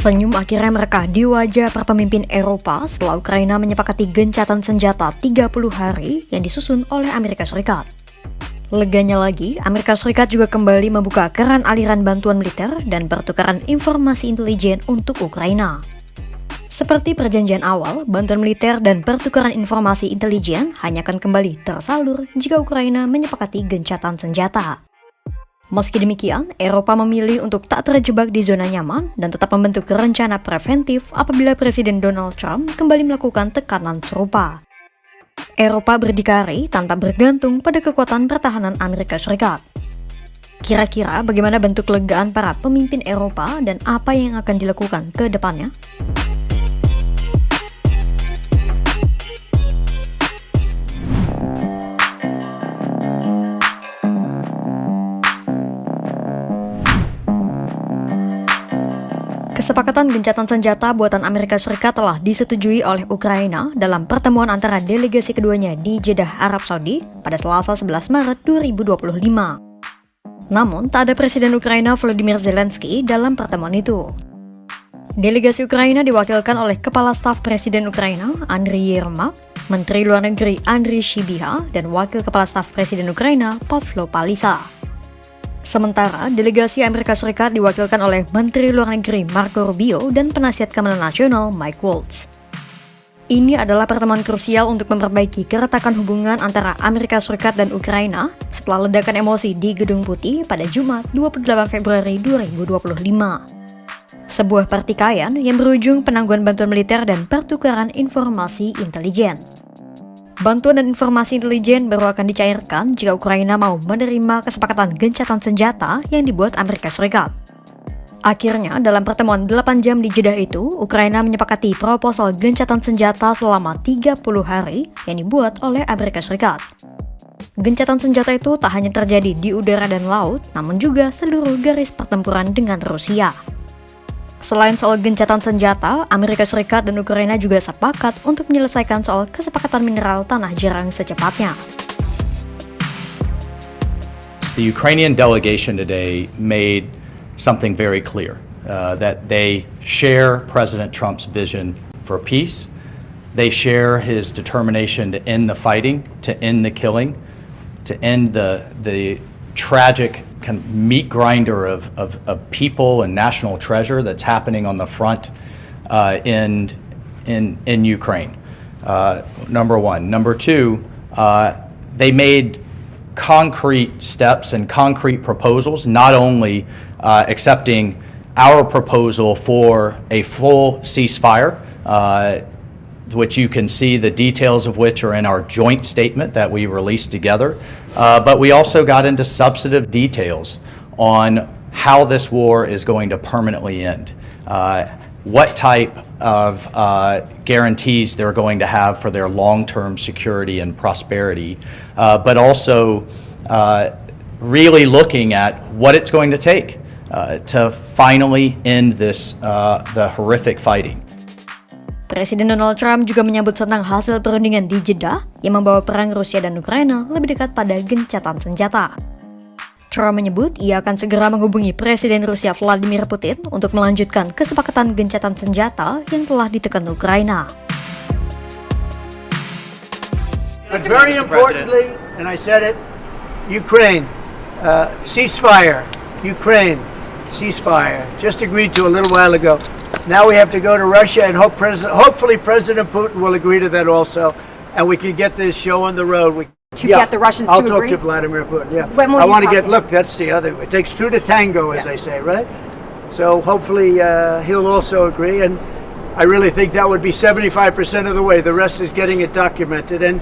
Senyum akhirnya merekah di wajah para pemimpin Eropa setelah Ukraina menyepakati gencatan senjata 30 hari yang disusun oleh Amerika Serikat. Leganya lagi, Amerika Serikat juga kembali membuka keran aliran bantuan militer dan pertukaran informasi intelijen untuk Ukraina. Seperti perjanjian awal, bantuan militer dan pertukaran informasi intelijen hanya akan kembali tersalur jika Ukraina menyepakati gencatan senjata. Meski demikian, Eropa memilih untuk tak terjebak di zona nyaman dan tetap membentuk rencana preventif apabila Presiden Donald Trump kembali melakukan tekanan serupa. Eropa berdikari tanpa bergantung pada kekuatan pertahanan Amerika Serikat. Kira-kira bagaimana bentuk kelegaan para pemimpin Eropa dan apa yang akan dilakukan ke depannya? Kesepakatan gencatan senjata buatan Amerika Serikat telah disetujui oleh Ukraina dalam pertemuan antara delegasi keduanya di Jeddah, Arab Saudi pada Selasa 11 Maret 2025. Namun, tak ada Presiden Ukraina Volodymyr Zelensky dalam pertemuan itu. Delegasi Ukraina diwakilkan oleh Kepala Staf Presiden Ukraina, Andriy Yermak, Menteri Luar Negeri Andriy Sybiha, dan Wakil Kepala Staf Presiden Ukraina, Pavlo Palisa. Sementara, delegasi Amerika Serikat diwakilkan oleh Menteri Luar Negeri Marco Rubio dan Penasihat Keamanan Nasional Mike Waltz. Ini adalah pertemuan krusial untuk memperbaiki keretakan hubungan antara Amerika Serikat dan Ukraina setelah ledakan emosi di Gedung Putih pada Jumat 28 Februari 2025. Sebuah pertikaian yang berujung penangguhan bantuan militer dan pertukaran informasi intelijen. Bantuan dan informasi intelijen baru akan dicairkan jika Ukraina mau menerima kesepakatan gencatan senjata yang dibuat Amerika Serikat. Akhirnya, dalam pertemuan 8 jam di Jeddah itu, Ukraina menyepakati proposal gencatan senjata selama 30 hari yang dibuat oleh Amerika Serikat. Gencatan senjata itu tak hanya terjadi di udara dan laut, namun juga seluruh garis pertempuran dengan Rusia. Selain soal gencatan senjata, Amerika Serikat dan Ukraina juga sepakat untuk menyelesaikan soal kesepakatan mineral tanah jarang secepatnya. The Ukrainian delegation today made something very clear, that they share President Trump's vision for peace. They share his determination to end the fighting, to end the killing, to end the tragic kind of meat grinder of people and national treasure that's happening on the front in Ukraine. Number one. Number two, they made concrete steps and concrete proposals, not only accepting our proposal for a full ceasefire, which you can see the details of which are in our joint statement that we released together. But we also got into substantive details on how this war is going to permanently end. What type of guarantees they're going to have for their long-term security and prosperity, but also really looking at what it's going to take to finally end this the horrific fighting. Presiden Donald Trump juga menyambut senang hasil perundingan di Jeddah yang membawa perang Rusia dan Ukraina lebih dekat pada gencatan senjata. Trump menyebut ia akan segera menghubungi Presiden Rusia Vladimir Putin untuk melanjutkan kesepakatan gencatan senjata yang telah ditekan Ukraina. But very importantly, and I said it, Ukraine, ceasefire. Ukraine, ceasefire. Just agreed to a little while ago. Now we have to go to Russia and hopefully President Putin will agree to that also, and we can get this show on the road. Get the Russians to agree? I'll talk to Vladimir Putin, yeah. I want to get, look, that's the other, it takes two to tango, as they say, right? So hopefully he'll also agree, and I really think that would be 75% of the way. The rest is getting it documented and,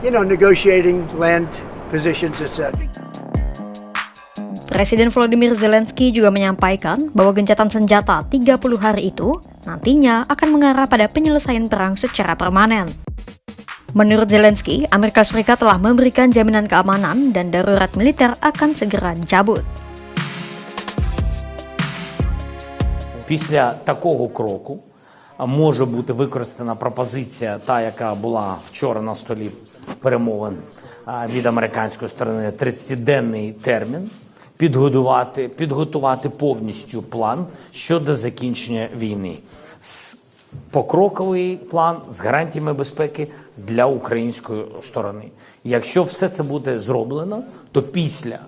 negotiating land positions, etc. Presiden Volodymyr Zelensky juga menyampaikan bahwa gencatan senjata 30 hari itu nantinya akan mengarah pada penyelesaian perang secara permanen. Menurut Zelensky, Amerika Serikat telah memberikan jaminan keamanan dan darurat militer akan segera dicabut. Після такого кроку може бути використана пропозиція, та, яка була вчора на столі перемовин від американської сторони, 30-денний термін, підготувати повністю план щодо закінчення війни. Покроковий план з гарантіями безпеки для української сторони. Якщо все це буде зроблено, то після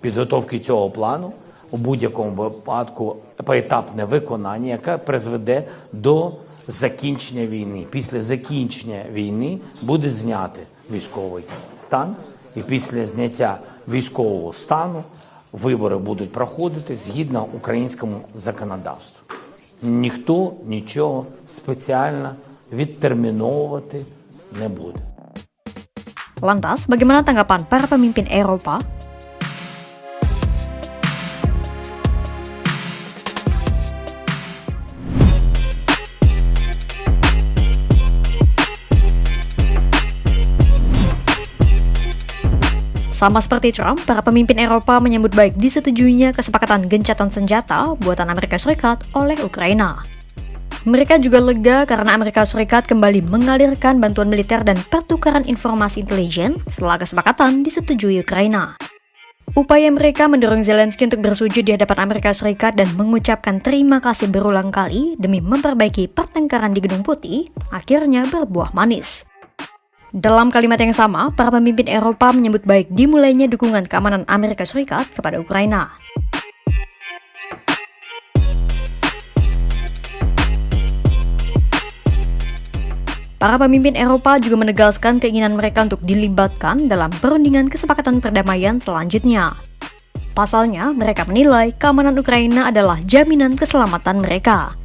підготовки цього плану у будь-якому випадку поетапне виконання, яке призведе до закінчення війни. Після закінчення війни буде знятий військовий стан, і після зняття військового стану вибори будуть проходити згідно українському законодавству. Ніхто нічого спеціально відтерміновувати не буде. Lantas, bagaimana tanggapan para pemimpin Eropa? Sama seperti Trump, para pemimpin Eropa menyambut baik disetujuinya kesepakatan gencatan senjata buatan Amerika Serikat oleh Ukraina. Mereka juga lega karena Amerika Serikat kembali mengalirkan bantuan militer dan pertukaran informasi intelijen setelah kesepakatan disetujui Ukraina. Upaya mereka mendorong Zelensky untuk bersujud di hadapan Amerika Serikat dan mengucapkan terima kasih berulang kali demi memperbaiki pertengkaran di Gedung Putih akhirnya berbuah manis. Dalam kalimat yang sama, para pemimpin Eropa menyambut baik dimulainya dukungan keamanan Amerika Serikat kepada Ukraina. Para pemimpin Eropa juga menegaskan keinginan mereka untuk dilibatkan dalam perundingan kesepakatan perdamaian selanjutnya. Pasalnya, mereka menilai keamanan Ukraina adalah jaminan keselamatan mereka.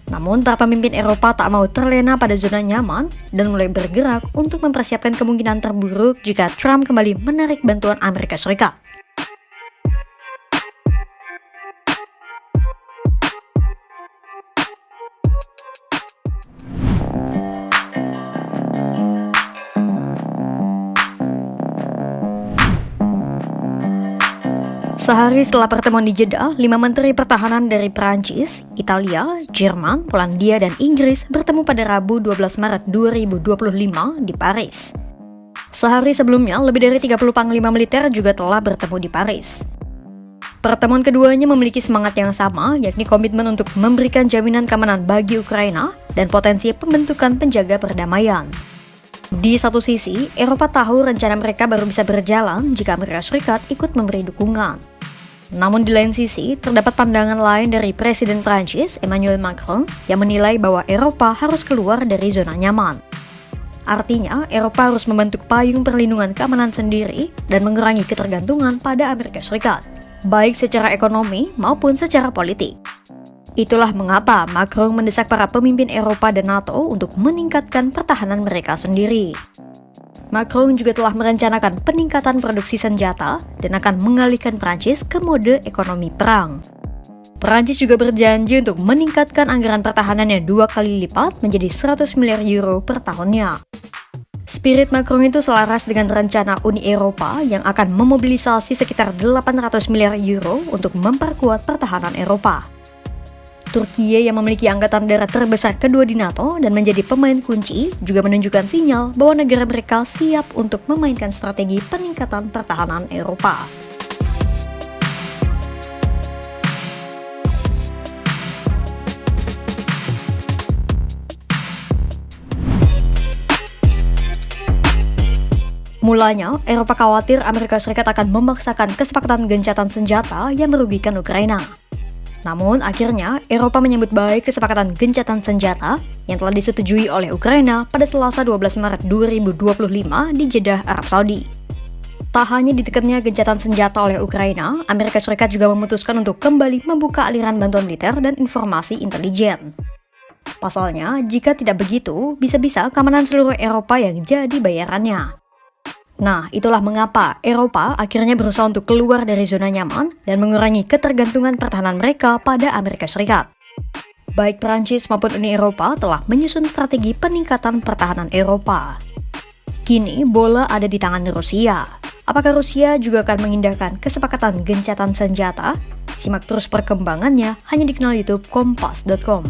Namun, para pemimpin Eropa tak mau terlena pada zona nyaman dan mulai bergerak untuk mempersiapkan kemungkinan terburuk jika Trump kembali menarik bantuan Amerika Serikat. Sehari setelah pertemuan di Jeddah, 5 menteri pertahanan dari Prancis, Italia, Jerman, Polandia, dan Inggris bertemu pada Rabu 12 Maret 2025 di Paris. Sehari sebelumnya, lebih dari 30 panglima militer juga telah bertemu di Paris. Pertemuan keduanya memiliki semangat yang sama, yakni komitmen untuk memberikan jaminan keamanan bagi Ukraina dan potensi pembentukan penjaga perdamaian. Di satu sisi, Eropa tahu rencana mereka baru bisa berjalan jika Amerika Serikat ikut memberi dukungan. Namun di lain sisi, terdapat pandangan lain dari Presiden Prancis, Emmanuel Macron, yang menilai bahwa Eropa harus keluar dari zona nyaman. Artinya, Eropa harus membentuk payung perlindungan keamanan sendiri dan mengurangi ketergantungan pada Amerika Serikat, baik secara ekonomi maupun secara politik. Itulah mengapa Macron mendesak para pemimpin Eropa dan NATO untuk meningkatkan pertahanan mereka sendiri. Macron juga telah merencanakan peningkatan produksi senjata dan akan mengalihkan Prancis ke mode ekonomi perang. Prancis juga berjanji untuk meningkatkan anggaran pertahanannya 2 kali lipat menjadi 100 miliar euro per tahunnya. Spirit Macron itu selaras dengan rencana Uni Eropa yang akan memobilisasi sekitar 800 miliar euro untuk memperkuat pertahanan Eropa. Turkiye yang memiliki angkatan darat terbesar kedua di NATO dan menjadi pemain kunci juga menunjukkan sinyal bahwa negara mereka siap untuk memainkan strategi peningkatan pertahanan Eropa. Mulanya, Eropa khawatir Amerika Serikat akan memaksakan kesepakatan gencatan senjata yang merugikan Ukraina. Namun, akhirnya Eropa menyambut baik kesepakatan gencatan senjata yang telah disetujui oleh Ukraina pada Selasa 12 Maret 2025 di Jeddah, Arab Saudi. Tak hanya ditekannya gencatan senjata oleh Ukraina, Amerika Serikat juga memutuskan untuk kembali membuka aliran bantuan militer dan informasi intelijen. Pasalnya, jika tidak begitu, bisa-bisa keamanan seluruh Eropa yang jadi bayarannya. Nah, itulah mengapa Eropa akhirnya berusaha untuk keluar dari zona nyaman dan mengurangi ketergantungan pertahanan mereka pada Amerika Serikat. Baik Prancis maupun Uni Eropa telah menyusun strategi peningkatan pertahanan Eropa. Kini, bola ada di tangan Rusia. Apakah Rusia juga akan mengindahkan kesepakatan gencatan senjata? Simak terus perkembangannya hanya di kanal YouTube Kompas.com.